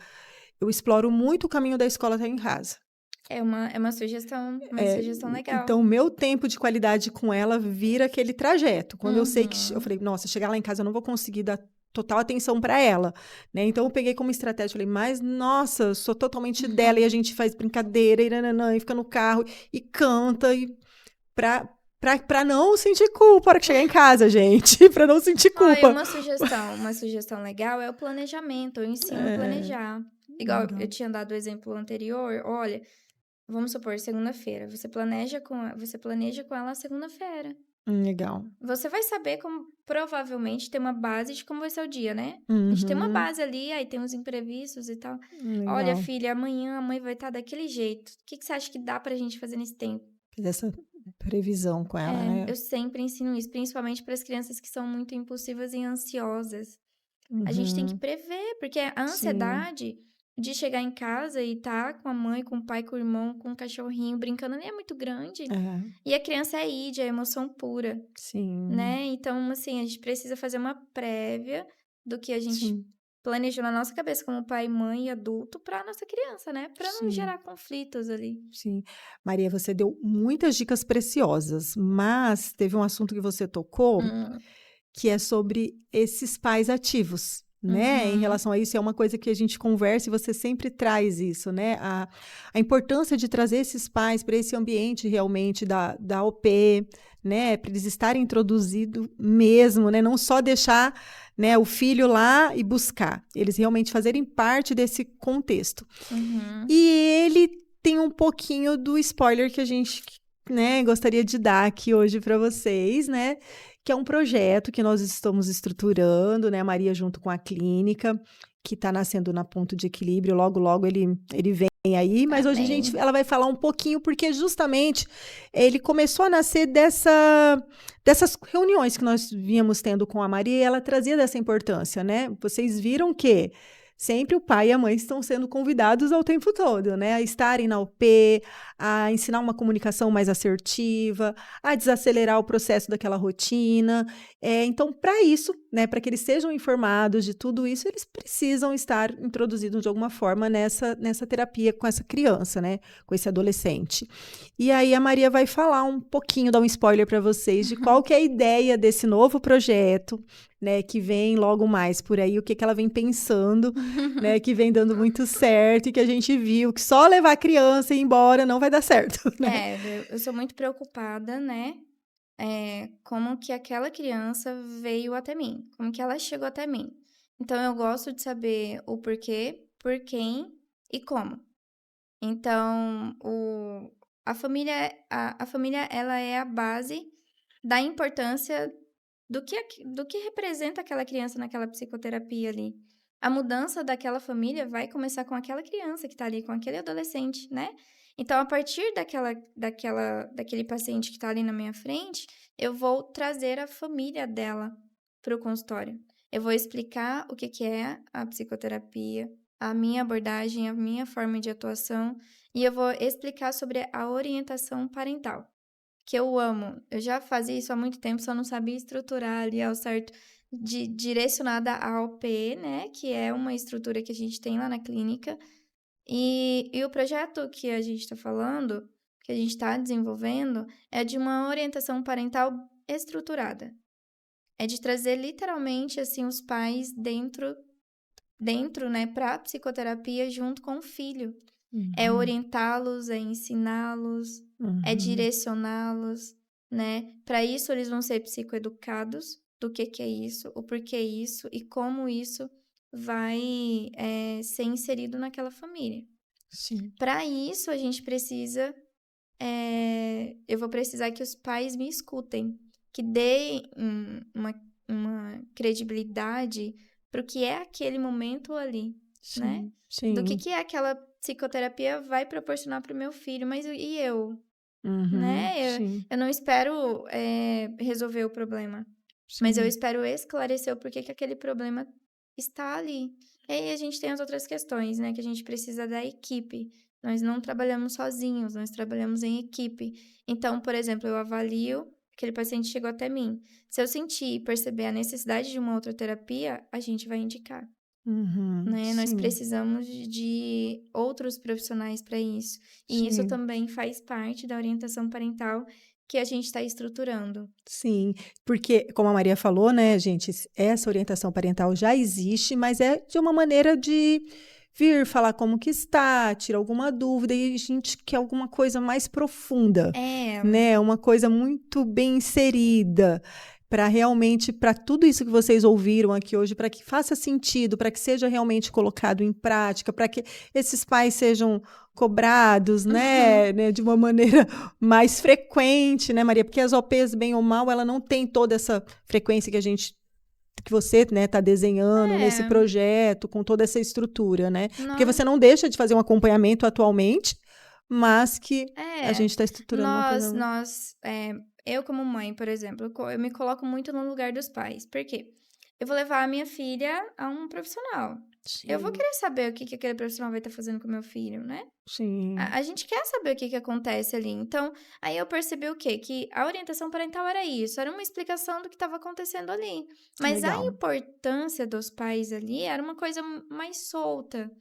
eu exploro muito o caminho da escola até em casa. é uma É, sugestão legal. então, o meu tempo de qualidade com ela vira aquele trajeto. Quando eu sei que eu Uhum. falei, nossa, chegar lá em casa eu não vou conseguir dar total atenção para ela, né? Então eu peguei como estratégia, falei, mas nossa, eu sou totalmente dela e a gente faz brincadeira e nananã, e fica no carro e canta e para para não sentir culpa na hora que chegar em casa, gente, para não sentir Ah, e culpa. uma sugestão legal é o planejamento. Eu ensino a É, planejar. Igual eu legal. tinha dado o exemplo anterior, olha, vamos supor, segunda-feira, você planeja com ela segunda-feira. Legal. Você vai saber como provavelmente ter uma base de como vai ser o dia, né? A gente tem uma Uhum. base ali, aí tem os imprevistos e tal. Olha, Legal. filha, amanhã a mãe vai estar daquele jeito. O que que você acha que dá pra gente fazer nesse tempo? Fiz essa previsão com ela, É, né. eu sempre ensino isso, principalmente para as crianças que são muito impulsivas e ansiosas. A gente tem que Uhum. prever, porque a Sim. ansiedade de chegar em casa e estar com a mãe, com o pai, com o irmão, com o cachorrinho brincando ali é muito grande. É, E a criança é id, é emoção pura, sim, né? Então, assim, a gente precisa fazer uma prévia do que a gente sim, planejou na nossa cabeça como pai, mãe e adulto para nossa criança, né? Para não sim, gerar conflitos ali. sim. Maria, você deu muitas dicas preciosas, mas teve um assunto que você tocou, Hum, que é sobre esses pais ativos, né? Em uhum, relação a isso, é uma coisa que a gente conversa e você sempre traz isso, né? A importância de trazer esses pais para esse ambiente realmente da OP, né? Para eles estarem introduzidos mesmo, né? Não só deixar, né, o filho lá e buscar, eles realmente fazerem parte desse contexto. uhum. E ele tem um pouquinho do spoiler que a gente, né, gostaria de dar aqui hoje para vocês, né? Que é um projeto que nós estamos estruturando, né? A Maria junto com a clínica, que está nascendo na Ponto de Equilíbrio. Logo, logo ele vem aí, mas hoje Amém. ela vai falar um pouquinho, porque justamente ele começou a nascer dessas reuniões que nós vínhamos tendo com a Maria, e ela trazia dessa importância, né? Vocês viram que sempre o pai e a mãe estão sendo convidados ao tempo todo, né? A estarem na UP, a ensinar uma comunicação mais assertiva, a desacelerar o processo daquela rotina. Então, para isso, né, para que eles sejam informados de tudo isso, eles precisam estar introduzidos de alguma forma nessa terapia com essa criança, né? Com esse adolescente. E aí a Maria vai falar um pouquinho, dar um spoiler para vocês de qual que é a ideia desse novo projeto, né, que vem logo mais por aí, o que que ela vem pensando, né, que vem dando muito certo e que a gente viu que só levar a criança e ir embora não vai dar certo, né? É, eu sou muito preocupada, né? Como que aquela criança veio até mim, como que ela chegou até mim. Então eu gosto de saber o porquê, por quem e como. Então, a família ela é a base da importância do que representa aquela criança naquela psicoterapia ali. A mudança daquela família vai começar com aquela criança que está ali, com aquele adolescente, né? Então, a partir daquele paciente que está ali na minha frente, eu vou trazer a família dela para o consultório. Eu vou explicar o que que é a psicoterapia, a minha abordagem, a minha forma de atuação, e eu vou explicar sobre a orientação parental que eu amo. Eu já fazia isso há muito tempo, só não sabia estruturar ali ao certo, direcionada ao P, né? Que é uma estrutura que a gente tem lá na clínica. E o projeto que a gente está falando, que a gente está desenvolvendo, é de uma orientação parental estruturada. É de trazer literalmente assim os pais dentro, né, para a psicoterapia junto com o filho. É Uhum, orientá-los, é ensiná-los, é uhum, direcioná-los, né? Para isso, eles vão ser psicoeducados do que é isso, o porquê isso e como isso vai ser inserido naquela família. sim, Para isso, a gente precisa. Eu vou precisar que os pais me escutem, que deem uma credibilidade para o que é aquele momento ali, né? sim, Do sim, que é aquela psicoterapia vai proporcionar para o meu filho, mas e eu, uhum, né? Eu, sim, eu não espero resolver o problema, mas eu sim, espero esclarecer o porquê que aquele problema está ali. E aí a gente tem as outras questões, né? Que a gente precisa da equipe. Nós não trabalhamos sozinhos, nós trabalhamos em equipe. Então, por exemplo, eu avalio aquele paciente chegou até mim. Se eu sentir e perceber a necessidade de uma outra terapia, a gente vai indicar. uhum, Né? Nós sim, precisamos de outros profissionais para isso. E isso sim. também faz parte da orientação parental que a gente está estruturando. Sim, porque, como a Maria falou, né, gente, essa orientação parental já existe, mas é de uma maneira de vir falar como que está, tirar alguma dúvida, e a gente quer alguma coisa mais profunda, É, né? Uma coisa muito bem inserida, para realmente, para tudo isso que vocês ouviram aqui hoje, para que faça sentido, para que seja realmente colocado em prática, para que esses pais sejam cobrados, né, de uma maneira mais frequente, né, Maria? Porque as OPs, bem ou mal, ela não tem toda essa frequência que você, né, está desenhando nesse projeto, com toda essa estrutura, né? Porque você não deixa de fazer um acompanhamento atualmente, mas que a gente está estruturando uma coisa... Eu como mãe, por exemplo, eu me coloco muito no lugar dos pais. Por quê? Eu vou levar a minha filha a um profissional. Sim. Eu vou querer saber o que aquele profissional vai estar fazendo com o meu filho, né? Sim. A gente quer saber o que acontece ali. Então, aí eu percebi o quê? Que a orientação parental era isso. Era uma explicação do que estava acontecendo ali. Mas a importância dos pais ali era uma coisa mais solta.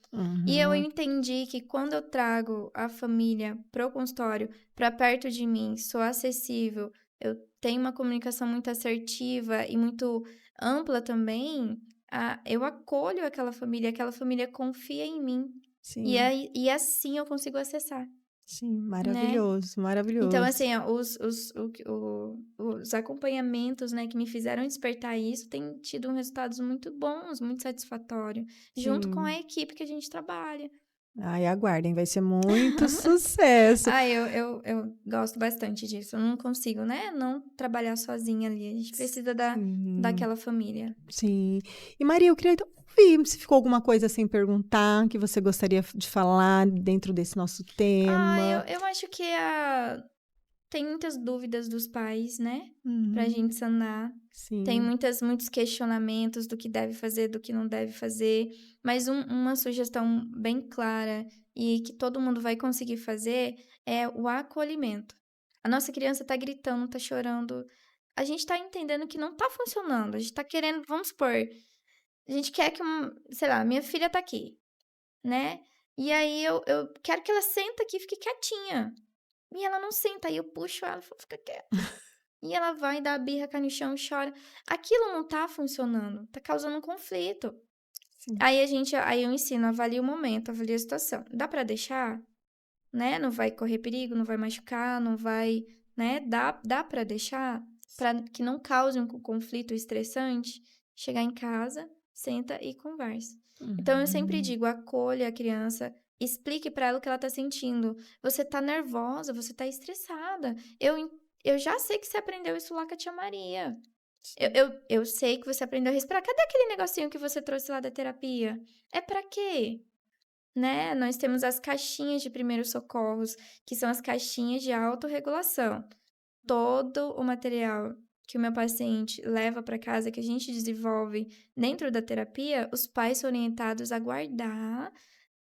E eu entendi que quando eu trago a família pro consultório, para perto de mim, sou acessível, eu tenho uma comunicação muito assertiva e muito ampla também, eu acolho aquela família confia em mim. Sim. E assim eu consigo acessar. Sim, maravilhoso, né? maravilhoso. Então, assim, os acompanhamentos, né, que me fizeram despertar isso, têm tido resultados muito bons, muito satisfatórios, junto com a equipe que a gente trabalha. Ai, aguardem, vai ser muito sucesso. Eu gosto bastante disso. Eu não consigo, né, não trabalhar sozinha ali. A gente precisa daquela família. Sim. E Maria, eu queria então ouvir se ficou alguma coisa sem perguntar que você gostaria de falar dentro desse nosso tema. Eu acho que tem muitas dúvidas dos pais, né? Pra gente sanar. Sim. Tem muitos questionamentos do que deve fazer, do que não deve fazer. Mas uma sugestão bem clara e que todo mundo vai conseguir fazer é o acolhimento. A nossa criança tá gritando, tá chorando. A gente tá entendendo que não tá funcionando. A gente tá querendo, vamos supor, a gente quer que, sei lá, minha filha tá aqui, né? E aí eu quero que ela senta aqui e fique quietinha. E ela não senta, aí eu puxo ela e falo, fica quieta. E ela vai dar a birra, cai no chão, chora. Aquilo não tá funcionando, tá causando um conflito. Sim. Aí eu ensino, avalia o momento, avalia a situação. Dá pra deixar? Né? Não vai correr perigo, não vai machucar, não vai, né? Dá pra deixar? Pra que não cause um conflito estressante? Chegar em casa, senta e conversa. Então, eu sempre digo, acolha a criança, explique pra ela o que ela tá sentindo. Você tá nervosa, você tá estressada. Eu já sei que você aprendeu isso lá com a tia Maria. Eu sei que você aprendeu a respirar. Cadê aquele negocinho que você trouxe lá da terapia? É pra quê? Né? Nós temos as caixinhas de primeiros socorros, que são as caixinhas de autorregulação. Todo o material que o meu paciente leva para casa, que a gente desenvolve dentro da terapia, os pais são orientados a guardar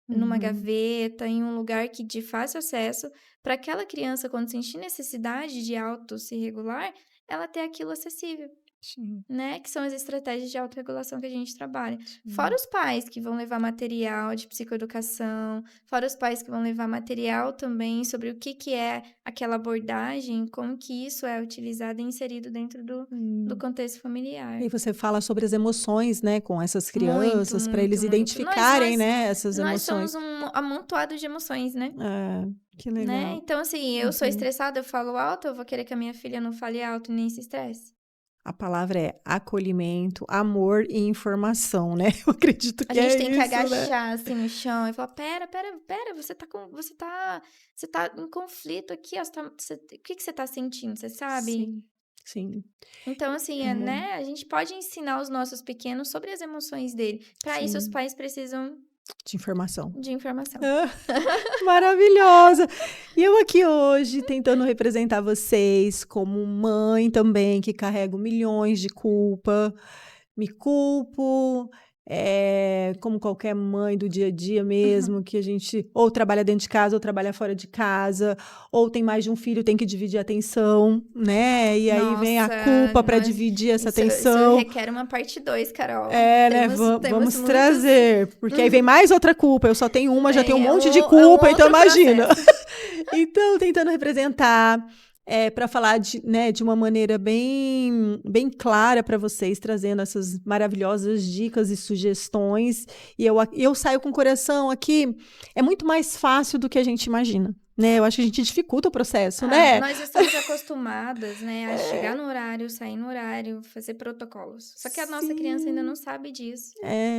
numa gaveta, em um lugar de fácil acesso, para aquela criança, quando sentir necessidade de se regular, ela ter aquilo acessível. Sim. Né? Que são as estratégias de autorregulação que a gente trabalha. Fora os pais que vão levar material de psicoeducação, fora os pais que vão levar material também sobre o que é aquela abordagem, como que isso é utilizado e inserido dentro do contexto familiar. E você fala sobre as emoções, né, com essas crianças, para eles identificarem, né, essas emoções. Nós somos um amontoado de emoções, né? Que legal. Né? Então, assim, eu sou estressada, eu falo alto, eu vou querer que a minha filha não fale alto e nem se estresse. A palavra é acolhimento, amor e informação, né? Eu acredito que é isso, A gente tem que agachar, né? assim, no chão e falar, pera, você tá em conflito aqui, ó, o que você tá sentindo, você sabe? Sim. Então, assim, né, a gente pode ensinar os nossos pequenos sobre as emoções dele. Para isso, os pais precisam de informação. Maravilhosa! E eu aqui hoje tentando representar vocês como mãe também, que carrego milhões de culpa. Me culpo, como qualquer mãe do dia a dia mesmo, que a gente ou trabalha dentro de casa ou trabalha fora de casa, ou tem mais de um filho, tem que dividir a atenção, né? E aí vem a culpa para dividir essa atenção. Isso requer uma parte 2, Carol. Né? Vamos trazer, porque aí vem mais outra culpa. Eu só tenho uma, já tenho um monte de culpa, então imagina. Então, tentando representar, para falar de uma maneira bem clara para vocês, trazendo essas maravilhosas dicas e sugestões. E eu saio com o coração aqui. É muito mais fácil do que a gente imagina. né? Eu acho que a gente dificulta o processo, né? Nós estamos acostumadas, né, a chegar no horário, sair no horário, fazer protocolos. Só que a nossa criança ainda Sim, não sabe disso.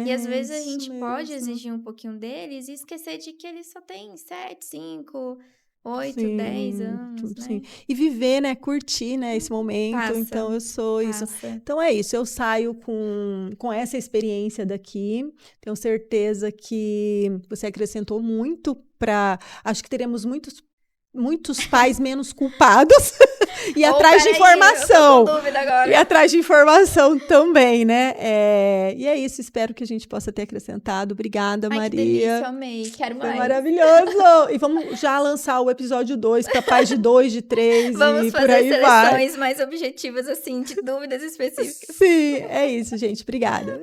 E às é vezes a isso gente pode mesmo. exigir um pouquinho deles e esquecer de que eles só têm 7, 5, 8, 10 Sim, anos, sim. né? E viver, né? Curtir, né? Esse momento. Passa, Então, eu sou isso. passa. Então, é isso. Eu saio com essa experiência daqui. Tenho certeza que você acrescentou muito para. Acho que teremos muitos pais menos culpados e Ou atrás de peraí, eu tô com informação. dúvida E agora. atrás de informação também, né? E é isso. Espero que a gente possa ter acrescentado. Obrigada, Ai, que delícia, Maria. eu amei, quero Foi mais. maravilhoso! E vamos já lançar o episódio 2 para pais de 2, de 3 Vamos e por fazer aí vai. seleções mais objetivas, assim, de dúvidas específicas. Sim, é isso, gente. Obrigada.